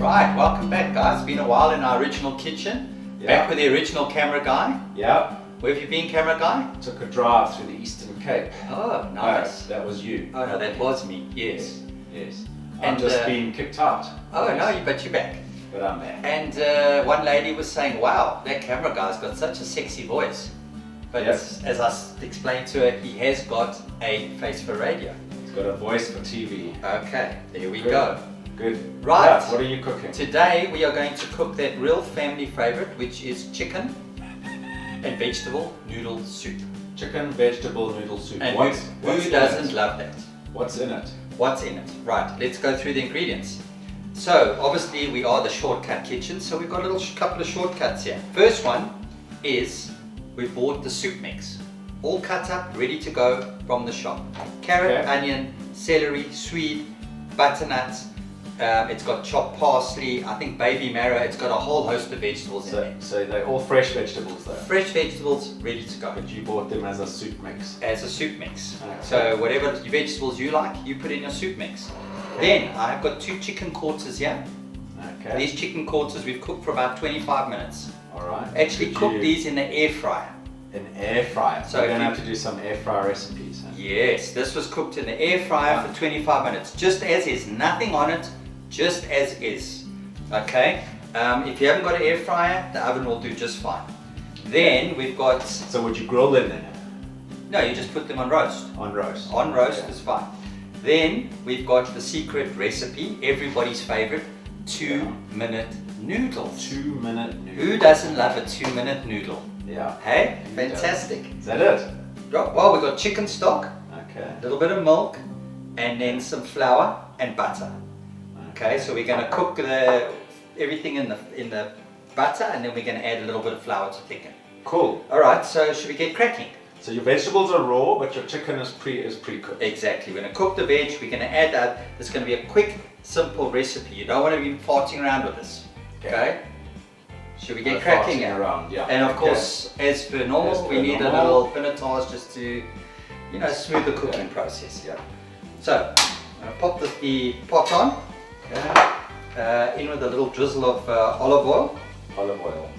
Right, welcome back guys. It's been a while in our original kitchen. Yeah. Back with the original camera guy. Yeah. Where have you been, camera guy? Took a drive through the Eastern Cape. Oh, nice. No, that was you. Oh no, that was me, yes. Yes. And, I've just been kicked out. Oh no, but you're back. But I'm back. And one lady was saying, wow, that camera guy's got such a sexy voice. But Yep. as I explained to her, he has got a face for radio. He's got a voice for TV. Okay, there we Good. go. Good. Right. Yeah, what are you cooking? Today we are going to cook that real family favorite, which is chicken and vegetable noodle soup. Chicken vegetable noodle soup. And what's who in doesn't it? love that? What's in it? What's in it? Right, let's go through the ingredients. So obviously we are the shortcut kitchen, so we've got a couple of shortcuts here. First one is we bought the soup mix, all cut up, ready to go from the shop. Carrot, Okay. onion, celery, swede, butternuts. It's got chopped parsley, I think baby marrow. It's got a whole host of vegetables in there. So they're all fresh vegetables though. Fresh vegetables ready to go. But you bought them as a soup mix. As a soup mix. Okay. So whatever vegetables you like, you put in your soup mix. Then I've got 2 chicken quarters here. Okay. These chicken quarters we've cooked for about 25 minutes. Alright. Actually cook these in the air fryer. An air fryer. So So we're if going to you- have to do some air fryer recipes. Huh? Yes, this was cooked in the air fryer for 25 minutes. Just as is, nothing on it, just as is. Okay? If you haven't got an air fryer, the oven will do just fine. Then we've got, So would you grill them then? no, you just put them on roast. On roast. On roast Okay. is fine. Then we've got the secret recipe, everybody's favorite, 2-minute noodles. 2-minute noodle. Who doesn't love a 2-minute noodle? Yeah. Hey, Who fantastic. Is that it? Well, we've got chicken stock, Okay. a little bit of milk, and then some flour and butter. Okay, so we're going to cook everything in the butter, and then we're going to add a little bit of flour to thicken. Cool. All right, so should we get cracking? So your vegetables are raw, but your chicken is pre-cooked. Exactly. We're going to cook the veg. We're going to add that. It's going to be a quick, simple recipe. You don't want to be farting around with this. Okay? Should we get No cracking farting now? around, yeah. And of Okay. course, as per normal, As per we need a normal. little pinotage just to, smooth the cooking process. Yeah. So, I'm going to pop the pot on, Okay. in with a little drizzle of olive oil. Olive oil.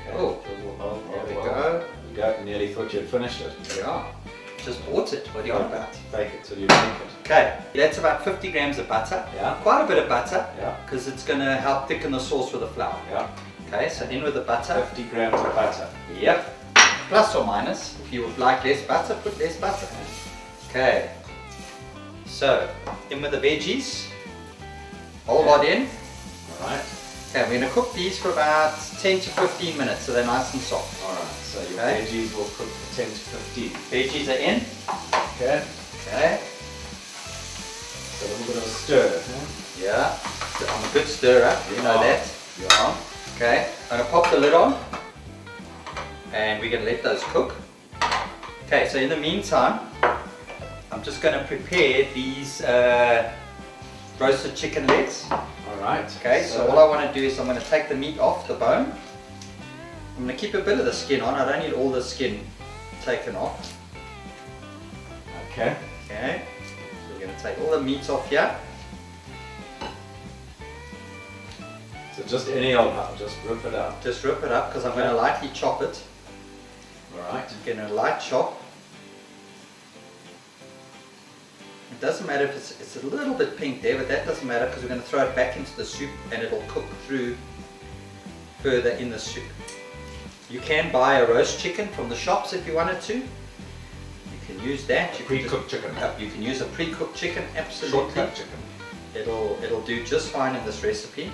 Okay. Oh, Drizzle of there we olive go. oil. You go. Nearly thought you'd finished it. Yeah, just bought it. What are you on about? Bake it till you make it. Okay, that's about 50 grams of butter. Yeah. Quite a bit of butter, Yeah. because it's going to help thicken the sauce with the flour. Yeah. Okay, so in with the butter. 50 grams of butter. Yep. Plus or minus. If you would like less butter, put less butter. Okay. So, in with the veggies. Whole lot in. All right. Okay, we're going to cook these for about 10 to 15 minutes so they're nice and soft. All right. So your Okay. veggies will cook for 10 to 15. Veggies are in. Okay. Okay. So a little bit of a stir. Huh? Yeah. So I'm a good stirrer, you know that. Yeah. Okay. I'm going to pop the lid on. And we're going to let those cook. Okay, so in the meantime, I'm just going to prepare these roasted chicken legs. All right. Okay, so all I want to do is I'm going to take the meat off the bone. I'm going to keep a bit of the skin on. I don't need all the skin taken off. Okay. Okay, so we're going to take all the meat off here. So just any old how, just rip it out. Just rip it up because I'm going to lightly chop it. All right. I'm going to light chop. It doesn't matter if it's a little bit pink there, but that doesn't matter because we're going to throw it back into the soup and it'll cook through further in the soup. You can buy a roast chicken from the shops if you wanted to. You can use that. You can Pre-cooked chicken. You can use a pre-cooked chicken, absolutely. Shortcut chicken. It'll do just fine in this recipe.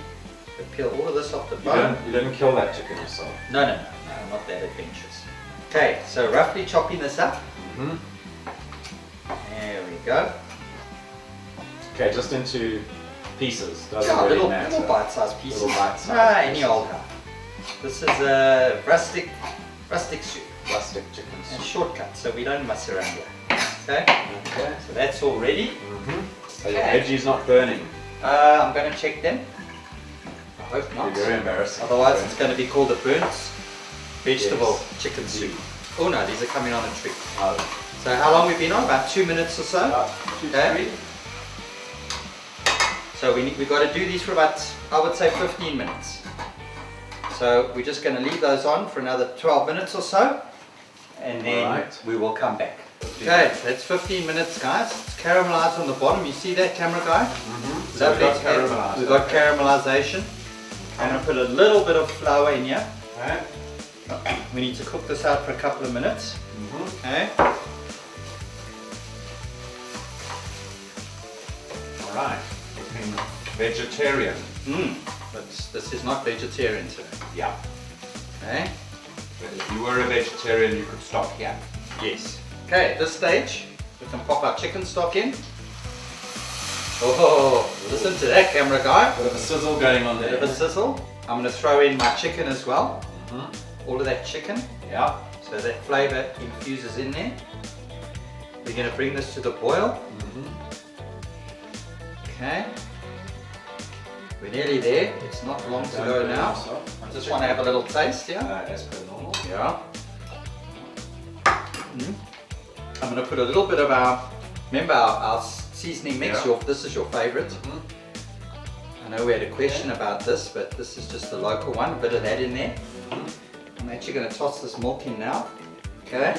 So peel all of this off the bone. You didn't kill that chicken yourself. No, I'm not that adventurous. Okay, so roughly chopping this up. Mm-hmm. There we go. Okay, just into pieces. Doesn't Yeah, really little matter. bite-sized pieces. Little bite-sized Any pieces. old how. This is a rustic soup Rustic chicken and soup. shortcut, so we don't mess around here. Okay, Okay. so that's all ready. Mm-hmm. Are your Okay. veggies not burning? I'm going to check them. I hope not. You're very embarrassing. Otherwise, it's going to be called a burnt vegetable Yes. chicken soup. Oh no, these are coming on a treat. Oh. So how long we've been on? About 2 minutes or so. 2 to Okay. 3. So we got to do these for about, I would say, 15 minutes. So we're just going to leave those on for another 12 minutes or so, and then we will come back. Okay, that's 15 minutes, guys. It's caramelized on the bottom. You see that, camera guy? Mm-hmm. So we've got caramelization. I'm going to put a little bit of flour in here. Okay. We need to cook this out for a couple of minutes. Mm-hmm. Okay. All right. Looking vegetarian. But this is not vegetarian today. Yeah. Okay. But if you were a vegetarian, you could stop here. Yes. Okay, at this stage, we can pop our chicken stock in. Oh, listen to that, camera guy. Bit of a sizzle going on there. Bit of a sizzle. I'm going to throw in my chicken as well. All of that chicken. Yeah. So that flavor infuses in there. We're going to bring this to the boil. Okay. We're nearly there. It's not long to go now. I just want to have a little taste here. As per normal. Yeah. I'm going to put a little bit of our seasoning mix. Yeah. This is your favorite. I know we had a question about this, but this is just the local one. A bit of that in there. I'm actually going to toss this milk in now. Okay.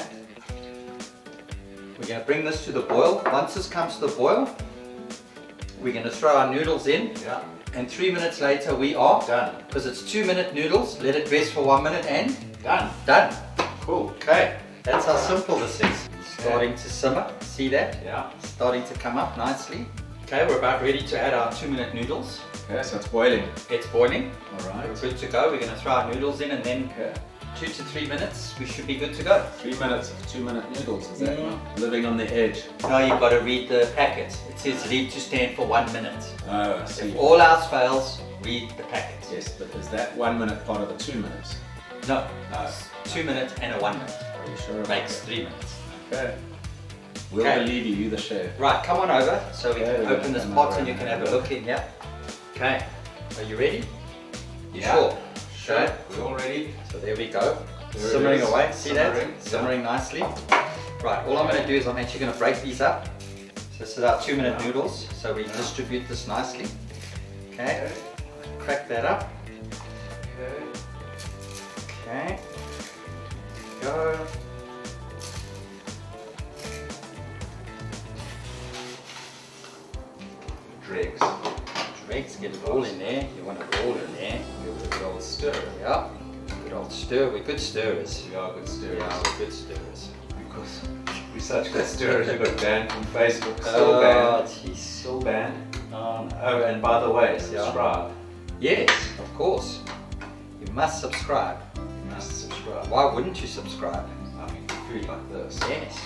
We're going to bring this to the boil. Once this comes to the boil, we're going to throw our noodles in. Yeah. And 3 minutes later we are done. Because it's 2-minute noodles. Let it rest for 1 minute and done. Done. Cool. Okay. That's how simple this is. Starting to simmer. See that? Yeah. Starting to come up nicely. Okay, we're about ready to add our 2-minute noodles. Okay, so it's boiling. It's boiling. Alright. We're good to go. We're going to throw our noodles in, and then 2 to 3 minutes we should be good to go. 3 minutes of 2-minute noodles, is that living on the edge? Now you've got to read the packet. It says leave to stand for 1 minute. Oh, I see. If all else fails, read the packet. Yes, but is that 1 minute part of the 2 minutes? No, 2 minutes and a 1 minute. Are you sure about Makes that? 3 minutes. Okay. We'll believe you, the chef. Right, come on over so we can we're open this gonna pot come and you over can and have a have a look in here. Okay, are you ready? Yeah. Sure. Okay, we're all ready. So there we go. There it Simmering is. away, see Simmering, that? Simmering nicely. Right, all I'm going to do is I'm actually going to break these up. So this is our 2-minute noodles, so we distribute this nicely. Okay, crack that up. Okay, go. Dregs. Dregs, get it all in there. You want it all in there. Give it a good old stir. Yeah, good old stir. We're good stirrers. We are good stirrers. Yeah, we're good stirrers. Because we're such good stirrers, we got banned from Facebook. Still banned. Jeez. Still banned. Oh, no. Oh, and by the way, subscribe. Yes, of course. You must subscribe. You must subscribe. Why wouldn't you subscribe? I mean, food like this. Yes.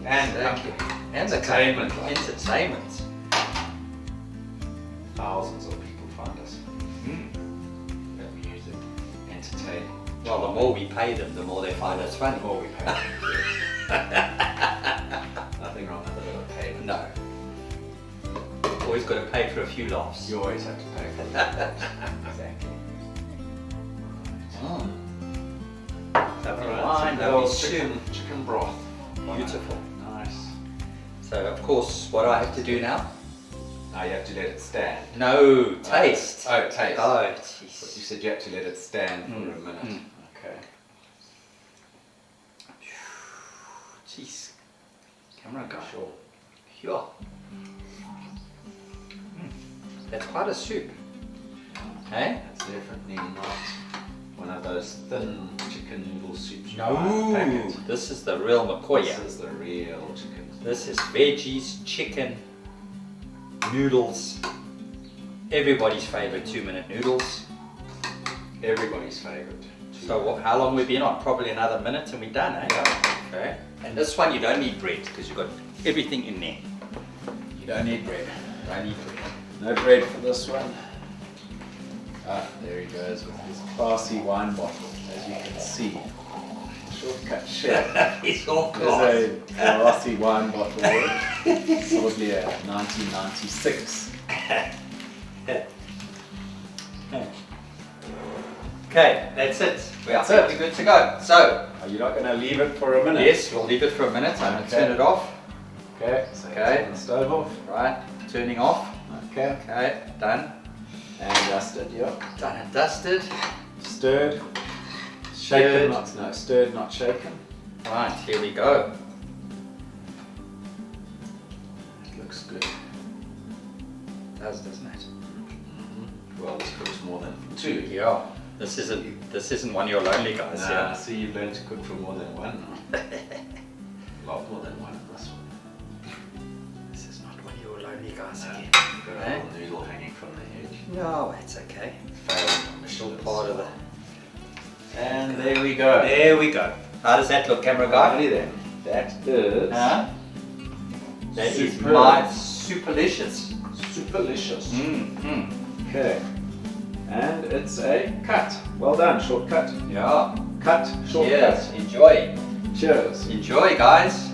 And Exactly. And the entertainment. Like entertainment. thousands of people find us. Music, entertaining. Well, the more we pay them, the more they find us funny. The more we pay. Nothing wrong with a little payment. No. Always got to pay for a few laughs. You always have to pay for that. Exactly. Lovely wine, lovely soup. Chicken broth. Beautiful. Nice. So, of course, what do I have to do now? Now you have to let it stand. No, taste. Oh, taste. Oh, But you jeez. said you have to let it stand for a minute. Okay. Jeez. Camera guy. Sure. Sure. That's quite a soup. Hey? It's definitely not one of those thin chicken noodle soups. No, Packet. this is the real McCoy. This is the real chicken. This is veggies, chicken, noodles. Everybody's favorite 2-minute noodles. Everybody's favorite. So how long we've been on? Probably another minute and we're done, eh? Yeah. Okay. And this one you don't need bread because you've got everything in there. You don't need bread. Don't need bread. No bread for this one. Ah, there he goes with his classy wine bottle, as you can see. Shortcut chef. It's all There's a classy wine bottle there. Probably a 1996. Okay, that's it. That's We're it. good to go. So, Are you not going to leave it for a minute? yes, we'll leave it for a minute. I'm going to Okay. turn it off. Okay, so Okay. turn the stove off. Right, turning off. Okay. Okay, done. And dusted, yeah. Done and dusted. Stirred. Shaken, no, stirred, not shaken. Right, here we go. It looks good. It does, doesn't it? Well, this cooks more than 2. Yeah. This isn't one you're lonely guys. Nah, Yeah. see, you've learned to cook for more than one. A lot more than one in this one. This is not one you're lonely guys again. Got a little noodle hanging from the edge. No, it's okay. It's all part of it. And there we go. There we go. How does that look, camera guy? Alrighty then. That is That is superb. my superlicious. Superlicious. Mm-hmm. Okay. And it's a cut. Well done, shortcut. Yeah. Cut, shortcut. Cheers. Enjoy. Cheers. Enjoy, guys.